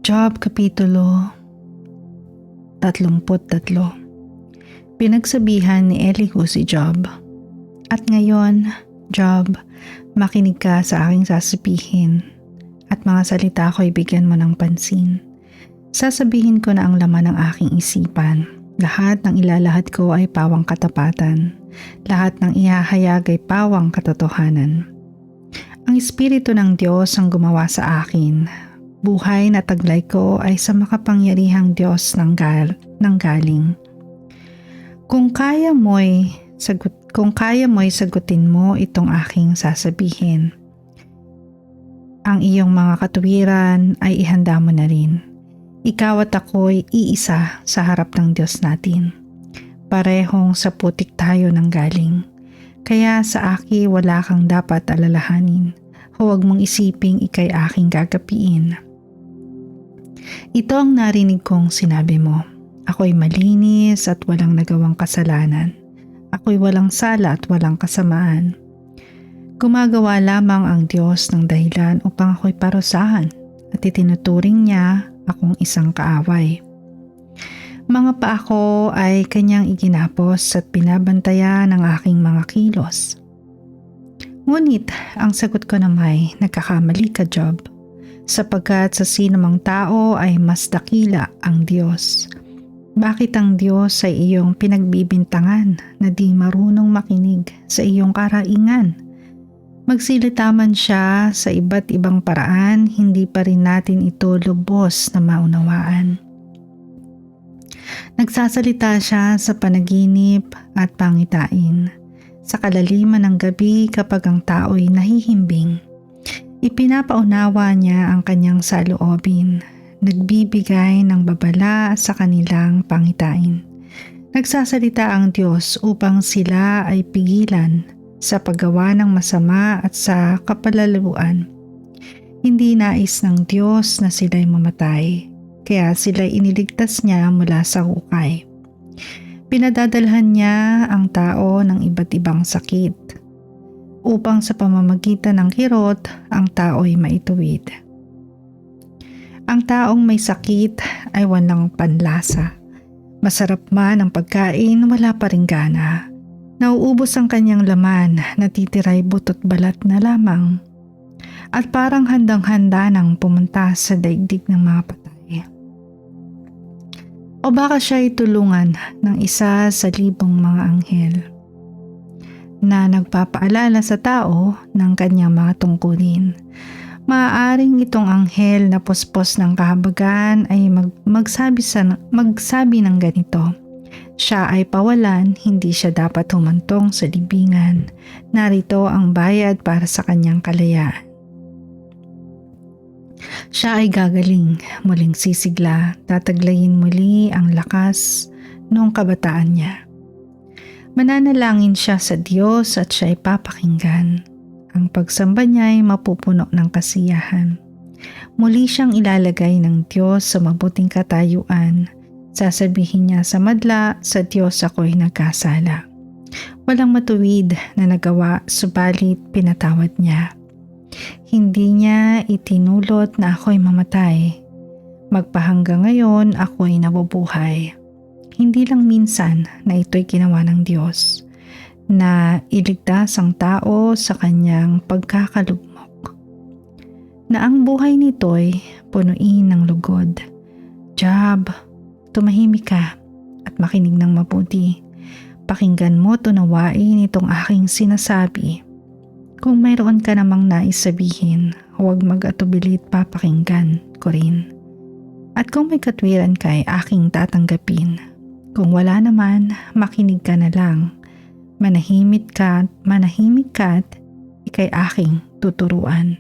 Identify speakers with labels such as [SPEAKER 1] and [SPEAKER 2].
[SPEAKER 1] Job Kapitulo 33. Pinagsabihan ni Elihu si Job. At ngayon, Job, makinig ka sa aking sasabihin, at mga salita ko'y bigyan mo ng pansin. Sasabihin ko na ang laman ng aking isipan. Lahat ng ilalahad ko ay pawang katapatan. Lahat ng ihahayag ay pawang katotohanan. Ang Espiritu ng Diyos ang gumawa sa akin. Buhay na taglay ko ay sa makapangyarihang Diyos ng galing. Kung kaya mo'y sagutin mo itong aking sasabihin. Ang iyong mga katuwiran ay ihanda mo na rin. Ikaw at ako'y iisa sa harap ng Diyos natin. Parehong sa putik tayo ng galing. Kaya sa aki wala kang dapat alalahanin. Huwag mong isiping ikay aking gagapiin. Ito ang narinig kong sinabi mo. Ako'y malinis at walang nagawang kasalanan. Ako'y walang sala at walang kasamaan. Gumagawa lamang ang Diyos ng dahilan upang ako'y parusahan at itinuturing niya akong isang kaaway. Mga paa ko ay kanyang iginapos at binabantayan ang aking mga kilos. Ngunit ang sagot ko naman, nagkakamali ka, Job, sapagkat sa sinumang tao ay mas dakila ang Diyos. Bakit ang Diyos ay iyong pinagbibintangan na di marunong makinig sa iyong karaingan? Magsilita man siya sa iba't ibang paraan, hindi pa rin natin ito lubos na maunawaan. Nagsasalita siya sa panaginip at pangitain. Sa kalaliman ng gabi kapag ang tao'y nahihimbing, ipinapaunawa niya ang kanyang saloobin. Nagbibigay ng babala sa kanilang pangitain. Nagsasalita ang Diyos upang sila ay pigilan sa paggawa ng masama at sa kapalaluan. Hindi nais ng Diyos na sila'y mamatay, kaya sila'y iniligtas niya mula sa hukay. Pinadadalhan niya ang tao ng iba't ibang sakit, upang sa pamamagitan ng kirot ang tao'y maituwid. Ang taong may sakit ay walang panlasa. Masarap man ang pagkain, wala pa ring gana. Nauubos ang kanyang laman, natitira'y butot balat na lamang. At parang handang-handa nang pumunta sa daigdig ng mga patay. O baka siya'y tulungan ng isa sa libong mga anghel na nagpapaalala sa tao ng kanyang mga tungkulin. Maaaring itong anghel na puspos ng kahabagan ay magsabi ng ganito. Siya ay pawalan, hindi siya dapat humantong sa libingan. Narito ang bayad para sa kanyang kalayaan. Siya ay gagaling, muling sisigla, tataglayin muli ang lakas noong kabataan niya. Mananalangin siya sa Diyos at siya ay papakinggan. Ang pagsamba niya ay mapupuno ng kasiyahan. Muli siyang ilalagay ng Diyos sa mabuting katayuan. Sasabihin niya sa madla, sa Diyos ako'y nagkasala. Walang matuwid na nagawa, subalit pinatawad niya. Hindi niya itinulot na ako'y mamatay. Magpahanggang ngayon ako'y nabubuhay. Hindi lang minsan na ito'y ginawa ng Diyos, na iligtas ang tao sa kanyang pagkakalugmok, na ang buhay nito'y punuin ng lugod. Job, tumahimik ka at makinig ng mabuti. Pakinggan mo, tunawain itong aking sinasabi. Kung mayroon ka namang nais sabihin, huwag mag-atubilit, papakinggan ko rin. At kung may katwiran ka ay aking tatanggapin. Kung wala naman, makinig ka na lang. Manahimik ka at ikay aking tuturuan.